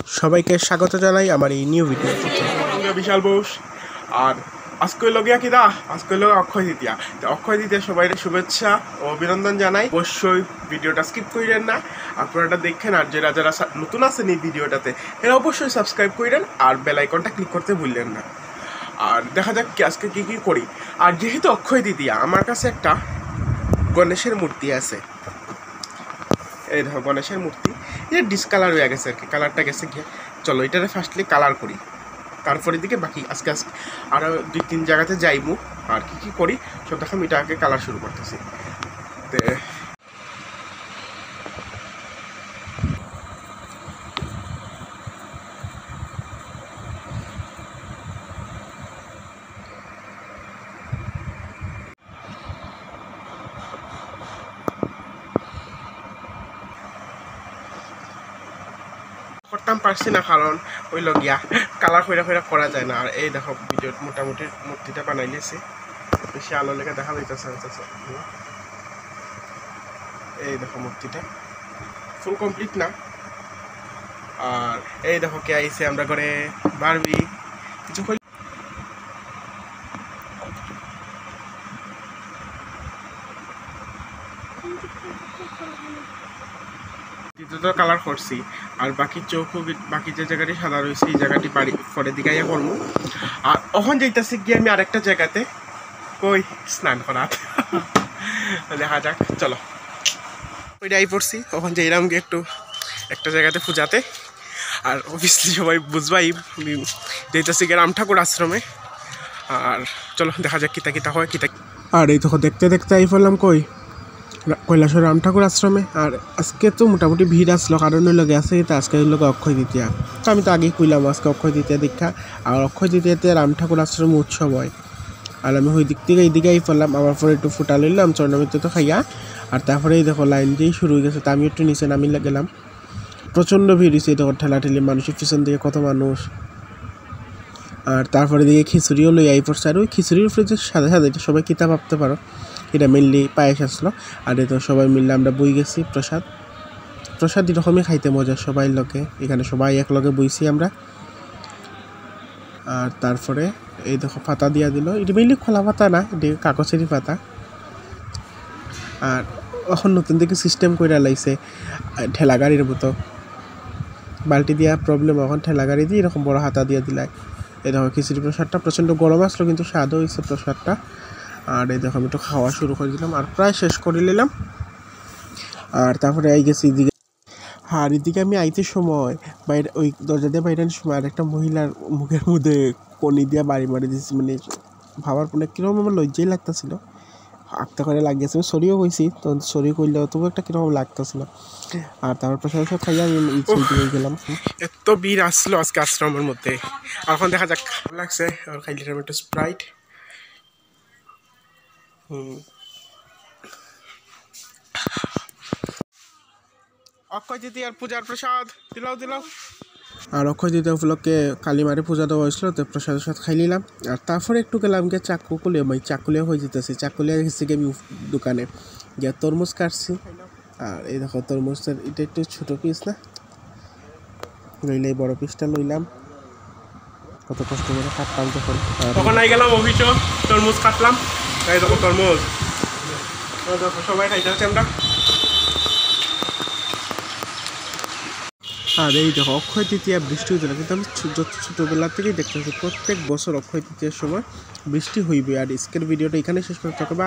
সবাইকে স্বাগত জানাই আমার এই নিউ ভিডিওতে। বিশাল বোস আর আজকে লগিয়া কিদা আজকে লগ অক্ষয় তৃতীয়া। তো অক্ষয় তৃতীয়া সবাই শুভেচ্ছা ও অভিনন্দন জানাই। অবশ্যই ভিডিওটা স্কিপ করেন না, আপনারা দেখেন। আর যারা যারা নতুন আছেন এই ভিডিওটাতে এরা অবশ্যই সাবস্ক্রাইব করেন আর বেল আইকনটা ক্লিক করতে ভুললেন না। আর দেখা যাক কি আজকে কী কী করি। আর যেহেতু অক্ষয় তৃতীয়া, আমার কাছে একটা গণেশের মূর্তি আছে। এই দেখো গণেশের মূর্তি, এটা ডিসকালার হয়ে গেছে আর কি, কালারটা গেছে গিয়ে। চলো এটারে ফার্স্টলি কালার করি, তারপরে দিকে বাকি আজকে আরও 2-3 জায়গাতে যাইমু। আর কি কি করি সব দেখো, আমি এটা আগে কালার শুরু করতেছি। করতাম পারছি না, কারণ হইল গিয়া কালার কইরা করা যায় না। আর এই দেখো ভিডিওত মোটামুটি মূর্তিটা বানাইলেছি, বেশি আলো লেগে দেখা যাইতেছে। এই দেখো মূর্তিটা ফুল কমপ্লিট না। আর এই দেখো কে আইছে আমরা ঘরে, বারবি কিছু তো কালার করছি। আর বাকি চৌকো বাকি যে জায়গাটি সাদা রয়েছে এই জায়গাটি বাড়ি পরে দিকাইয়া করবো। আর ওখান যাইতেছি গিয়ে আমি আরেকটা জায়গাতে কই স্নান করাত দেখা যাক। চলো ওইটাই পড়ছি, ওখান যাইলাম গিয়ে একটু একটা জায়গাতে পূজাতে। আর অবভিয়াসলি সবাই বুঝবাই যাইতেছি গিয়ে রাম ঠাকুর আশ্রমে। আর চলো দেখা যাক কিতা কিতা হয় কিতা। আর এই দেখো দেখতে দেখতে আই পড়লাম কই কৈলাসর রাম ঠাকুর আশ্রমে। আর আজকে তো মোটামুটি ভিড় আসলো, কারণ লগে আছে এটা আজকে লগে অক্ষয় তৃতীয়া। তো আমি তো আগেই কইলাম আজকে অক্ষয় তৃতীয়া দীক্ষা। আর অক্ষয় তৃতীয়াতে রাম ঠাকুর আশ্রমে উৎসব হয়। আর আমি ওই দিক থেকে এইদিকে আই পড়লাম, আমার পরে একটু ফুটা লইলাম চরণামিতে তো খাইয়া। আর তারপরে এই দেখো লাইন দিয়েই শুরু হয়ে গেছে। তা আমি একটু নিচে নামি গেলাম, প্রচণ্ড ভিড় হয়েছে। এই দেখো ঠেলাঠেলি, মানুষের পিছন দিকে কত মানুষ। আর তারপরে দিকে খিচুড়িও লই আই পড়ছে। আর ওই খিচুড়ির উপরে যে সাদা সাদা এটা সবাই কিতা ভাবতে পারো, এটা মেনলি পায়েস আসলো। আর এই তো সবাই মিললে আমরা বই গেছি প্রসাদ এরকমই খাইতে মজা সবাই লগে, এখানে সবাই এক লগে বইছি আমরা। আর তারপরে এই দেখো পাতা দিয়া দিল, এটা মেনলি খোলা পাতা না, এটা কাগজেরই পাতা। আর এখন নতুন থেকে সিস্টেম করে লাইছে ঠেলা গাড়ির মতো, বালতি দিয়া প্রবলেম, এখন ঠেলা গাড়ি দিয়ে এরকম বড় হাতা দিয়ে দিলাই। এই দেখো খিচুড়ি প্রসাদটা প্রচণ্ড গরম আসলো, কিন্তু স্বাদও হয়েছে প্রসাদটা। আর এই দেখো আমি একটু খাওয়া শুরু করে দিলাম, আর প্রায় শেষ করে নিলাম। আর তারপরে আই গেছি এদিকে। আর এদিকে আমি আইতে সময় বাইরে ওই দরজা দিয়ে বাইরে আনার সময় আর একটা মহিলার মুখের মধ্যে কনি দিয়া বাড়ি মারি দিয়েছি। মানে ভাবার পরে কীরকম আমার লজ্জাই লাগতেছিল, আত্মা করে লাগিয়েছে। আমি সরিও কইছি, তো সরি করলেও তবু একটা কীরকম লাগতেছিল। আর তারপর প্রসাদ সব খাইয়া আমি দিয়ে গেলাম। এত ভিড় আসলো আজকে আশ্রমের মধ্যে। আর এখন দেখা যাক লাগছে, আর খাইলে একটু স্প্রাইট। অক্ষয় তৃতীয়ার পূজার প্রসাদ দিলাও। আর অক্ষয় তৃতীয়া উপলক্ষে কালীমারে পূজা দেওয়া হয়েছিল, তো প্রসাদের সাথে খাই নিলাম। আর তারপরে একটু গেলাম গিয়ে চাকুলিয়া হয়ে যেতেছি। চাকুলিয়া গেছি গিয়ে আমি দোকানে গিয়ে তরমুজ কাটছি। আর এই দেখো তরমুজের এটা একটু ছোটো পিস না, লইলে এই বড় পিসটা লইলাম। কত কষ্ট করে কাটলাম তখন আই গেলাম অফিসও, তরমুজ কাটলাম। এই দেখো তরমুজ, দেখো সবাই খাইতে আমরা। আর এই দেখো অক্ষয় তৃতীয়া বৃষ্টি হইতে না, কিন্তু আমি ছোটোবেলা থেকেই দেখতেছি প্রত্যেক বছর অক্ষয় তৃতীয়ার সময় বৃষ্টি হইবে। আর আজকের ভিডিওটা এখানে শেষ করতে হবে।